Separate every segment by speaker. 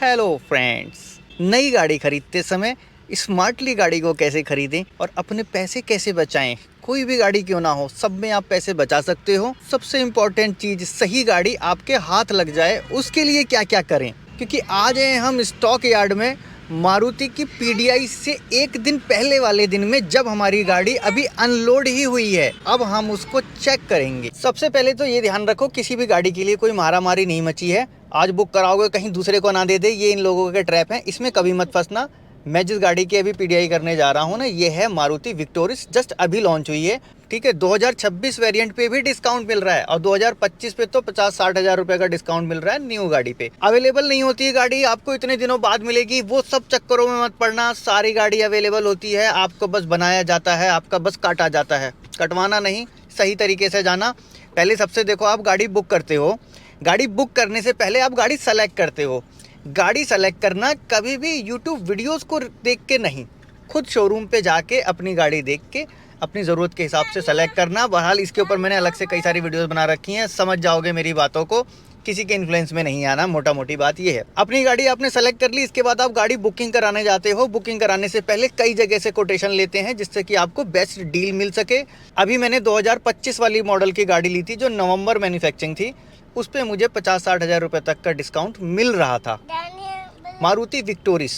Speaker 1: Hello friends, नई गाड़ी खरीदते समय स्मार्टली गाड़ी को कैसे खरीदें और अपने पैसे कैसे बचाएं। कोई भी गाड़ी क्यों ना हो, सब में आप पैसे बचा सकते हो। सबसे इम्पोर्टेंट चीज़, सही गाड़ी आपके हाथ लग जाए, उसके लिए क्या क्या करें। क्योंकि आज हैं हम स्टॉक यार्ड में मारुति की पीडीआई से एक दिन पहले वाले दिन में, जब हमारी गाड़ी अभी अनलोड ही हुई है। अब हम उसको चेक करेंगे। सबसे पहले तो ये ध्यान रखो, किसी भी गाड़ी के लिए कोई मारामारी नहीं मची है। आज बुक कराओगे कहीं दूसरे को ना दे दे, ये इन लोगों के ट्रैप हैं, इसमें कभी मत फंसना। मैं जिस गाड़ी की अभी पीडीआई करने जा रहा हूँ ना, ये है मारुति विक्टोरिस, जस्ट अभी लॉन्च हुई है। ठीक है, 2026 वेरिएंट पे भी डिस्काउंट मिल रहा है और 2025 पे तो 50-60 हज़ार रुपए का डिस्काउंट मिल रहा है। न्यू गाड़ी पे अवेलेबल नहीं होती है गाड़ी, आपको इतने दिनों बाद मिलेगी, वो सब चक्करों में मत पड़ना। सारी गाड़ी अवेलेबल होती है, आपको बस बनाया जाता है, आपका बस काटा जाता है, कटवाना नहीं, सही तरीके से जाना। पहले सबसे देखो, आप गाड़ी बुक करते हो, गाड़ी बुक करने से पहले आप गाड़ी सेलेक्ट करते हो। गाड़ी सेलेक्ट करना कभी भी यूट्यूब वीडियोस को देख के नहीं, खुद शोरूम पे जाके अपनी गाड़ी देख के अपनी ज़रूरत के हिसाब से सेलेक्ट करना। बहरहाल इसके ऊपर मैंने अलग से कई सारी वीडियोस बना रखी हैं, समझ जाओगे मेरी बातों को, किसी के इन्फ्लुएंस में नहीं आना। मोटा मोटी बात ये है। अपनी गाड़ी आपने सेलेक्ट कर ली, इसके बाद आप गाड़ी बुकिंग कराने जाते हो। बुकिंग कराने से पहले कई जगह से कोटेशन लेते हैं, जिससे कि आपको बेस्ट डील मिल सके। अभी मैंने 2025 वाली मॉडल की गाड़ी ली थी, जो नवंबर मैन्युफैक्चरिंग थी। उस पर मुझे 50-60 हज़ार रुपये तक का डिस्काउंट मिल रहा था। मारुति विक्टोरिस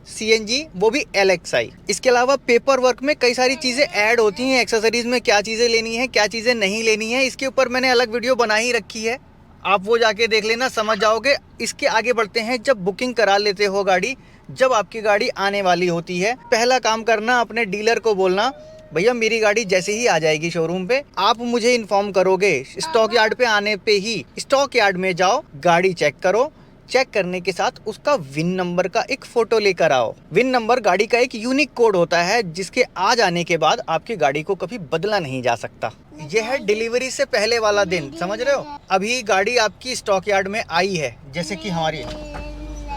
Speaker 1: सीएनजी, वो भी एलएक्सआई। इसके अलावा पेपर वर्क में कई सारी चीज़ें ऐड होती हैं। एक्सेसरीज में क्या चीज़ें लेनी है, क्या चीज़ें नहीं लेनी है, इसके ऊपर मैंने अलग वीडियो बना ही रखी है, आप वो जाके देख लेना, समझ जाओगे। इसके आगे बढ़ते हैं। जब बुकिंग करा लेते हो गाड़ी, जब आपकी गाड़ी आने वाली होती है, पहला काम करना, अपने डीलर को बोलना, भैया मेरी गाड़ी जैसे ही आ जाएगी शोरूम पे, आप मुझे इन्फॉर्म करोगे। स्टॉक यार्ड पे आने पे ही स्टॉक यार्ड में जाओ, गाड़ी चेक करो। चेक करने के साथ उसका विन नंबर का एक फोटो लेकर आओ। विन नंबर गाड़ी का एक यूनिक कोड होता है, जिसके आ जाने के बाद आपकी गाड़ी को कभी बदला नहीं जा सकता। यह है डिलीवरी से पहले वाला दिन, समझ रहे हो। अभी गाड़ी आपकी स्टॉक यार्ड में आई है, जैसे कि हमारी।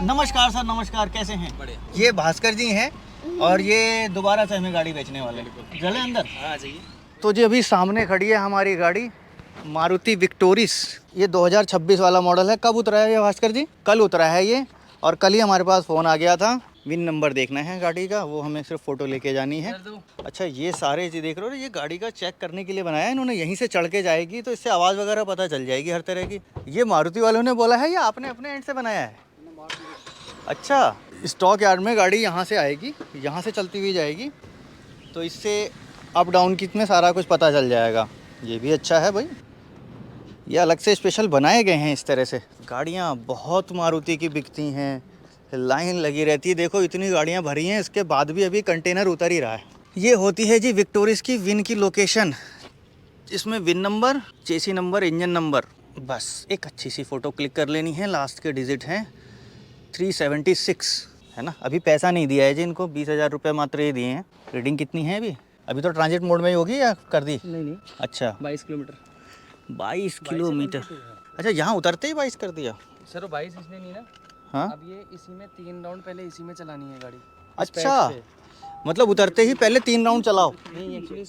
Speaker 1: नमस्कार सर, नमस्कार, कैसे हैं? ये भास्कर जी हैं और ये दोबारा से हमें गाड़ी बेचने वाले। चले अंदर। हाँ जाइए। तो जी अभी सामने खड़ी है हमारी गाड़ी मारुति विक्टोरिस। ये 2026 वाला मॉडल है। कब उतरा है ये भास्कर जी? कल उतरा है ये, और कल ही हमारे पास फ़ोन आ गया था। विन नंबर देखना है गाड़ी का, वो हमें सिर्फ फ़ोटो लेके जानी है। अच्छा, ये सारे चीज़ देख रहे हो, ये गाड़ी का चेक करने के लिए बनाया है इन्होंने। यहीं से चढ़ के जाएगी तो इससे आवाज़ वगैरह पता चल जाएगी हर तरह की। ये मारुति वालों ने बोला है या आपने अपने एंड से बनाया है? अच्छा, स्टॉक यार्ड में गाड़ी यहाँ से आएगी, यहाँ से चलती हुई जाएगी, तो इससे अप डाउन की में सारा कुछ पता चल जाएगा। ये भी अच्छा है भाई, ये अलग से स्पेशल बनाए गए हैं इस तरह से। गाड़ियाँ बहुत मारुति की बिकती हैं, लाइन लगी रहती है। देखो इतनी गाड़ियाँ भरी हैं, इसके बाद भी अभी कंटेनर उतर ही रहा है। ये होती है जी विक्टोरिस की विन की लोकेशन। इसमें विन नंबर, चेसी नंबर, इंजन नंबर, बस एक अच्छी सी फ़ोटो क्लिक कर लेनी है। लास्ट के डिजिट हैं 376, है ना। अभी पैसा नहीं दिया है जी इनको, 20 हज़ार रुपये मात्र ही दिए हैं। रीडिंग कितनी है अभी? अभी तो ट्रांजिट मोड में ही होगी या कर दी?
Speaker 2: नहीं।
Speaker 1: अच्छा,
Speaker 2: 22 किलोमीटर।
Speaker 1: 22 किलोमीटर। अच्छा, यहाँ उतरते ही 22 कर दिया
Speaker 2: सर वो 22 इसलिए नहीं ना।
Speaker 1: हाँ,
Speaker 2: अब ये इसी में 3 राउंड पहले इसी में चलानी है गाड़ी।
Speaker 1: अच्छा, मतलब उतरते ही पहले 3 राउंड चलाओ।
Speaker 2: नहीं, एक्चुअली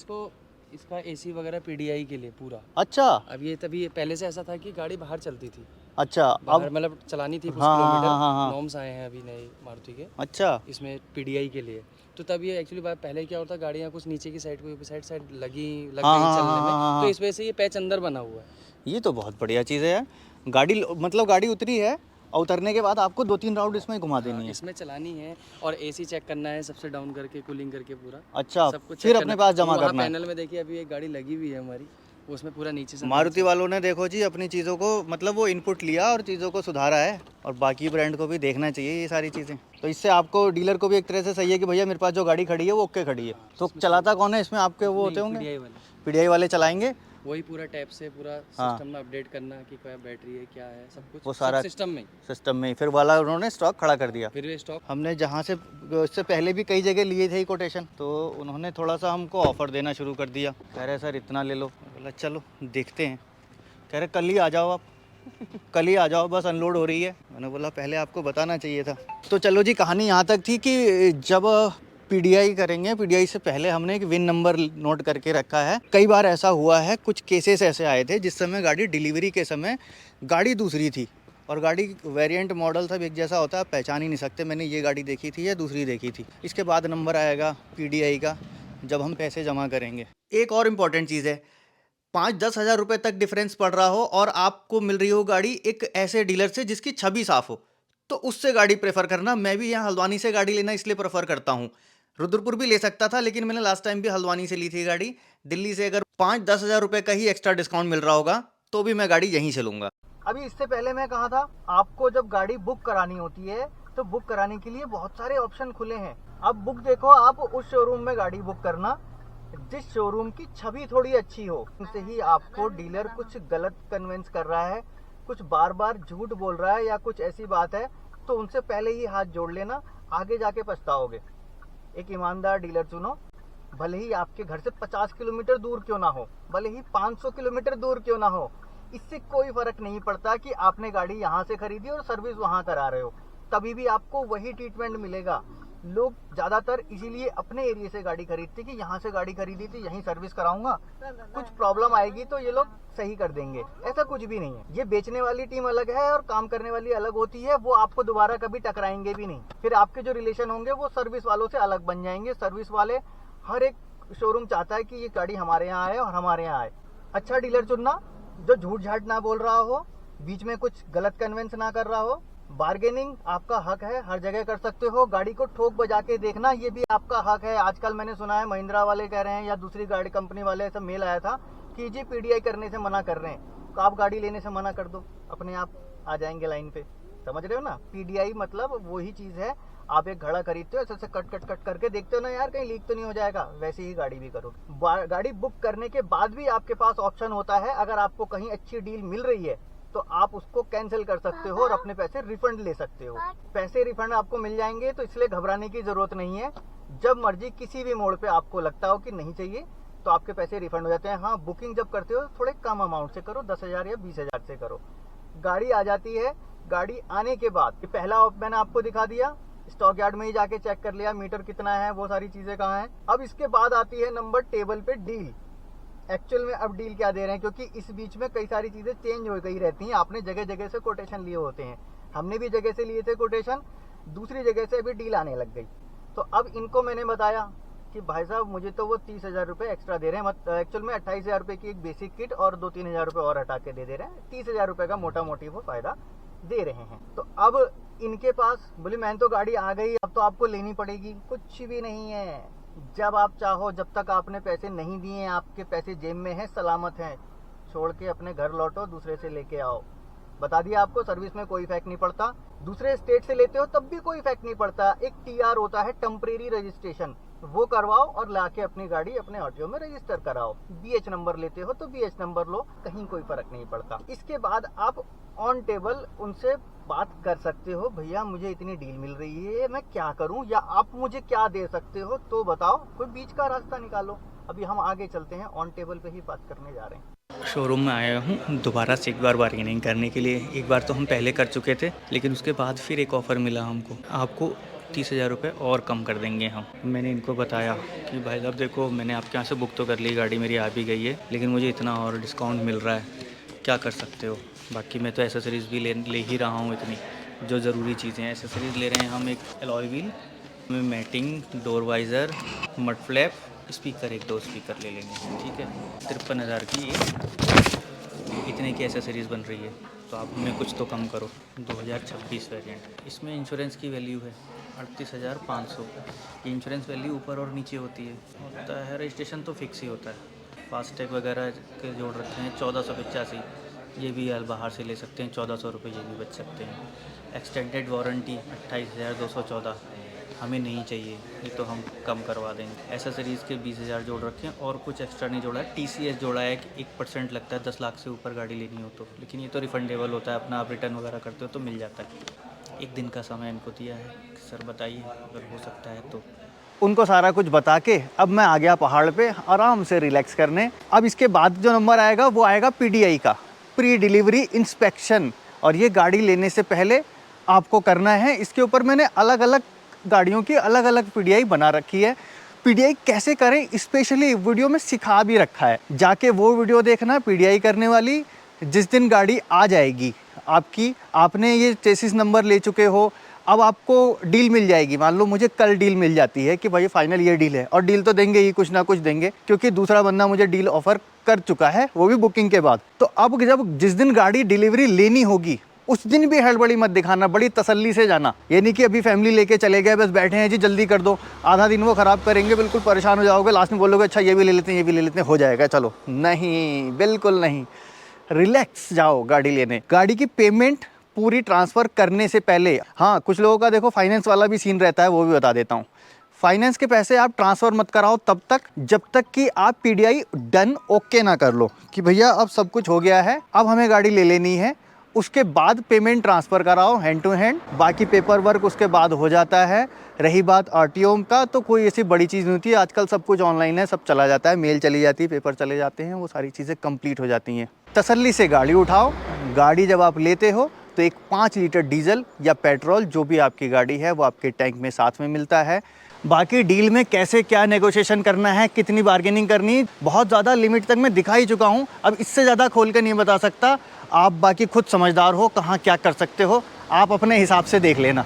Speaker 2: इसका एसी वगैरह पीडीआई के लिए पूरा।
Speaker 1: अच्छा,
Speaker 2: अब ये तभी पहले से ऐसा था कि गाड़ी बाहर चलती थी।
Speaker 1: अच्छा,
Speaker 2: बाहर
Speaker 1: अब
Speaker 2: मतलब चलानी थी कुछ
Speaker 1: हाँ,
Speaker 2: किलोमीटर।
Speaker 1: हाँ।
Speaker 2: नॉर्म्स आए हैं अभी नए मारुति के,
Speaker 1: अच्छा,
Speaker 2: इसमें पीडीआई के लिए। तो तब ये एक्चुअली पहले क्या होता, गाड़ियाँ कुछ नीचे की साइड को साइड लग गई चलने में, तो इस वजह से ये पैच अंदर बना हुआ है।
Speaker 1: ये तो बहुत बढ़िया चीज़ है यार। गाड़ी मतलब गाड़ी उतरी है और उतरने के बाद आपको 2-3 राउंड इसमें घुमा देनी है।
Speaker 2: इसमें चलानी है और एसी चेक करना है, सबसे डाउन करके कूलिंग करके पूरा।
Speaker 1: अच्छा,
Speaker 2: सब कुछ
Speaker 1: फिर अपने पास जमा करना है।
Speaker 2: पैनल में देखिए अभी एक गाड़ी लगी हुई है हमारी, उसमें पूरा नीचे से।
Speaker 1: मारुति वालों ने देखो जी अपनी चीज़ों को, मतलब वो इनपुट लिया और चीज़ों को सुधारा है, और बाकी ब्रांड को भी देखना चाहिए ये सारी चीज़ें। तो इससे आपको, डीलर को भी एक तरह से सही है कि भैया मेरे पास जो गाड़ी खड़ी है वो ओके खड़ी है। तो चलाता कौन है इसमें? आपके वो होते होंगे पीडीआई वाले चलाएंगे।
Speaker 2: वही पूरा टैप से पूरा सिस्टम में अपडेट करना कि क्या बैटरी है, क्या है, सब कुछ
Speaker 1: वो सारा
Speaker 2: सिस्टम में
Speaker 1: ही फिर वाला उन्होंने स्टॉक खड़ा कर दिया।
Speaker 2: फिर स्टॉक
Speaker 1: हमने जहाँ से, इससे पहले भी कई जगह लिए थे कोटेशन, तो उन्होंने थोड़ा सा हमको ऑफ़र देना शुरू कर दिया। कह रहे सर इतना ले लो, बोला चलो देखते हैं। कह रहे कल ही आ जाओ आप, कल ही आ जाओ, बस अनलोड हो रही है। मैंने बोला पहले आपको बताना चाहिए था। तो चलो जी, कहानी यहाँ तक थी कि जब पीडीआई करेंगे, पीडीआई से पहले हमने एक विन नंबर नोट करके रखा है। कई बार ऐसा हुआ है, कुछ केसेस ऐसे आए थे जिस समय गाड़ी डिलीवरी के समय गाड़ी दूसरी थी, और गाड़ी वेरिएंट मॉडल सब एक जैसा होता है, आप पहचान ही नहीं सकते मैंने ये गाड़ी देखी थी या दूसरी देखी थी। इसके बाद नंबर आएगा PDI का, जब हम पैसे जमा करेंगे। एक और इम्पॉर्टेंट चीज़ है, 5-10 हज़ार रुपये तक डिफरेंस पड़ रहा हो और आपको मिल रही हो गाड़ी एक ऐसे डीलर से जिसकी छवि साफ हो, तो उससे गाड़ी प्रेफर करना। मैं भी यहाँ हल्द्वानी से गाड़ी लेना इसलिए प्रेफर करता हूँ। रुद्रपुर भी ले सकता था, लेकिन मैंने लास्ट टाइम भी हल्द्वानी से ली थी गाड़ी। दिल्ली से अगर 5-10 हज़ार रुपये का ही एक्स्ट्रा डिस्काउंट मिल रहा होगा तो भी मैं गाड़ी यहीं से लूँगा। अभी इससे पहले मैं कहा था, आपको जब गाड़ी बुक करानी होती है तो बुक कराने के लिए बहुत सारे ऑप्शन खुले हैं। अब बुक देखो, आप उस शोरूम में गाड़ी बुक करना जिस शोरूम की छवि थोड़ी अच्छी हो। उनसे ही आपको डीलर कुछ गलत कन्विंस कर रहा है, कुछ बार बार झूठ बोल रहा है या कुछ ऐसी बात है, तो उनसे पहले ही हाथ जोड़ लेना, आगे जाके पछताओगे। एक ईमानदार डीलर चुनो, भले ही आपके घर से 50 किलोमीटर दूर क्यों ना हो, भले ही 500 किलोमीटर दूर क्यों ना हो, इससे कोई फर्क नहीं पड़ता कि आपने गाड़ी यहाँ से खरीदी और सर्विस वहाँ करा रहे हो, तभी भी आपको वही ट्रीटमेंट मिलेगा। लोग ज़्यादातर इसीलिए अपने एरिया से गाड़ी खरीदते कि यहाँ से गाड़ी खरीदी थी, यहीं सर्विस कराऊंगा, कुछ प्रॉब्लम आएगी तो ये लोग सही कर देंगे। ऐसा कुछ भी नहीं है। ये बेचने वाली टीम अलग है और काम करने वाली अलग होती है। वो आपको दोबारा कभी टकराएंगे भी नहीं। फिर आपके जो रिलेशन होंगे वो सर्विस वालों से अलग बन जाएंगे। सर्विस वाले, हर एक शोरूम चाहता है कि ये गाड़ी हमारे यहाँ आए और हमारे यहाँ आए। अच्छा डीलर चुनना जो झूठ झाट ना बोल रहा हो, बीच में कुछ गलत कन्वेंस ना कर रहा हो। बार्गेनिंग आपका हक है, हर जगह कर सकते हो। गाड़ी को ठोक बजा के देखना, ये भी आपका हक है। आजकल मैंने सुना है महिंद्रा वाले कह रहे हैं या दूसरी गाड़ी कंपनी वाले, ऐसा मेल आया था कि जी PDI करने से मना कर रहे हैं। तो आप गाड़ी लेने से मना कर दो, अपने आप आ जाएंगे लाइन पे। समझ रहे हो ना? PDI मतलब वही चीज़ है। आप एक घड़ा खरीदते हो, ऐसे कट कट कट करके देखते हो ना यार कहीं लीक तो नहीं हो जाएगा, वैसे ही गाड़ी भी करो। गाड़ी बुक करने के बाद भी आपके पास ऑप्शन होता है, अगर आपको कहीं अच्छी डील मिल रही है तो आप उसको कैंसिल कर सकते हो और अपने पैसे रिफंड ले सकते हो। पैसे रिफंड आपको मिल जाएंगे, तो इसलिए घबराने की जरूरत नहीं है। जब मर्जी किसी भी मोड़ पे आपको लगता हो कि नहीं चाहिए तो आपके पैसे रिफंड हो जाते हैं। हाँ, बुकिंग जब करते हो थोड़े कम अमाउंट से करो, 10,000 या 20,000 से करो। गाड़ी आ जाती है, गाड़ी आने के बाद पहला मैंने आपको दिखा दिया, स्टॉक यार्ड में ही जाके चेक कर लिया मीटर कितना है, वो सारी चीजें कहाँ हैं। अब इसके बाद आती है नंबर टेबल पे डील। एक्चुअल में अब डील क्या दे रहे हैं, क्योंकि इस बीच में कई सारी चीजें चेंज हो गई रहती हैं। आपने जगह जगह से कोटेशन लिए होते हैं, हमने भी जगह से लिए थे कोटेशन, दूसरी जगह से अभी डील आने लग गई। तो अब इनको मैंने बताया कि भाई साहब मुझे तो वो 30,000 रुपये एक्स्ट्रा दे रहे हैं। एक्चुअल में 28,000 रुपये की एक बेसिक किट और 2-3 हज़ार रुपये और हटा के दे रहे हैं। 30,000 रुपये का मोटा मोटी वो फायदा दे रहे हैं। तो अब इनके पास बोले मैंने तो गाड़ी आ गई, अब तो आपको लेनी पड़ेगी। कुछ भी नहीं है। जब आप चाहो, जब तक आपने पैसे नहीं दिए, आपके पैसे जेब में हैं, सलामत हैं, छोड़ के अपने घर लौटो, दूसरे से लेके आओ। बता दिया आपको, सर्विस में कोई इफेक्ट नहीं पड़ता। दूसरे स्टेट से लेते हो तब भी कोई इफेक्ट नहीं पड़ता। एक TR होता है, टेम्परेरी रजिस्ट्रेशन, वो करवाओ और लाके अपनी गाड़ी अपने ऑडियो में रजिस्टर कराओ। BH नंबर लेते हो तो BH नंबर लो, कहीं कोई फर्क नहीं पड़ता। इसके बाद आप ऑन टेबल उनसे बात कर सकते हो, भैया मुझे इतनी डील मिल रही है, मैं क्या करूं, या आप मुझे क्या दे सकते हो तो बताओ, कोई बीच का रास्ता निकालो। अभी हम आगे चलते हैं, ऑन टेबल पे ही बात करने जा रहे हैं।
Speaker 3: शोरूम में आया हूँ दोबारा से एक बार बार्गेनिंग करने के लिए। एक बार तो हम पहले कर चुके थे, लेकिन उसके बाद फिर एक ऑफ़र मिला हमको, आपको 30,000 रुपये और कम कर देंगे हम। मैंने इनको बताया कि भाई साहब देखो, मैंने आपके यहाँ से बुक तो कर ली, गाड़ी मेरी आ भी गई है, लेकिन मुझे इतना और डिस्काउंट मिल रहा है, क्या कर सकते हो। बाकी मैं तो एसेसरीज़ भी ले ही रहा हूँ इतनी, जो ज़रूरी चीज़ें हैं। एसेसरीज़ ले रहे हैं हम, एक अलॉय व्हील में matting, door visor, mud flap, speaker, 1-2 speaker ले लेंगे, ठीक है। 53,000 की इतने की एसेसरीज़ बन रही है, तो आप हमें कुछ तो कम करो। 2026 वेरिएंट, इसमें इंश्योरेंस की वैल्यू है 38,500। ये इंश्योरेंस वैल्यू ऊपर और नीचे होती है, होता है रजिस्ट्रेशन तो फिक्स ही होता है। फास्टैग वगैरह के जोड़ रखे हैं 1485, ये भी यार बाहर से ले सकते हैं, 1400 रुपये ये भी बच सकते हैं। एक्सटेंडेड वारंटी 28,214, हमें नहीं चाहिए, ये तो हम कम करवा देंगे। एसेसरीज़ के 20,000 जोड़ रखे हैं और कुछ एक्स्ट्रा नहीं जोड़ा है। TCS जोड़ा है, 1% लगता है 10 लाख से ऊपर गाड़ी लेनी हो तो, लेकिन ये तो रिफंडेबल होता है, अपना आप रिटर्न वगैरह करते हो तो मिल जाता है। 1 दिन का समय इनको दिया है, सर बताइए अगर हो सकता है तो।
Speaker 1: उनको सारा कुछ बता के अब मैं आ गया पहाड़ पे आराम से रिलैक्स करने। अब इसके बाद जो नंबर आएगा वो आएगा PDI का, प्री डिलीवरी इंस्पेक्शन, और ये गाड़ी लेने से पहले आपको करना है। इसके ऊपर मैंने अलग अलग गाड़ियों की अलग अलग PDI बना रखी है। PDI कैसे करें स्पेशली वीडियो में सिखा भी रखा है, जाके वो वीडियो देखना PDI करने वाली। जिस दिन गाड़ी आ जाएगी आपकी, आपने ये चेसिस नंबर ले चुके हो, अब आपको डील मिल जाएगी। मान लो मुझे कल डील मिल जाती है कि भाई फाइनल ये डील है, और डील तो देंगे ही, कुछ ना कुछ देंगे, क्योंकि दूसरा बंदा मुझे डील ऑफर कर चुका है, वो भी बुकिंग के बाद। तो अब जब जिस दिन गाड़ी डिलीवरी लेनी होगी उस दिन भी हड़बड़ी मत दिखाना, बड़ी तसल्ली से जाना। ये नहीं कि अभी फैमिली लेके चले गए, बस बैठे हैं जी जल्दी कर दो, आधा दिन वो ख़राब करेंगे, बिल्कुल परेशान हो जाओगे, लास्ट में बोलोगे अच्छा ये भी ले लेते हैं, ये भी ले लेते हैं, हो जाएगा चलो। नहीं, बिल्कुल नहीं, रिलैक्स जाओ गाड़ी लेने। गाड़ी की पेमेंट पूरी ट्रांसफ़र करने से पहले, हाँ कुछ लोगों का देखो फाइनेंस वाला भी सीन रहता है, वो भी बता देता हूँ। फाइनेंस के पैसे आप ट्रांसफ़र मत कराओ तब तक जब तक कि आप पीडीआई डन ओके ना कर लो कि भैया अब सब कुछ हो गया है, अब हमें गाड़ी ले लेनी है। उसके बाद पेमेंट ट्रांसफ़र कराओ हैंड टू हैंड, बाकी पेपर वर्क उसके बाद हो जाता है। रही बात आरटीओ का, तो कोई ऐसी बड़ी चीज़ नहीं होती है, आजकल सब कुछ ऑनलाइन है, सब चला जाता है, मेल चली जाती है, पेपर चले जाते हैं, वो सारी चीज़ें कंप्लीट हो जाती हैं। तसल्ली से गाड़ी उठाओ। गाड़ी जब आप लेते हो तो एक 5 लीटर डीजल या पेट्रोल जो भी आपकी गाड़ी है वो आपके टैंक में साथ में मिलता है। बाकी डील में कैसे क्या नेगोशिएशन करना है, कितनी बार्गेनिंग करनी, बहुत ज़्यादा लिमिट तक मैं दिखा ही चुका हूँ, अब इससे ज़्यादा खोल कर नहीं बता सकता। आप बाकी खुद समझदार हो, कहाँ क्या कर सकते हो, आप अपने हिसाब से देख लेना।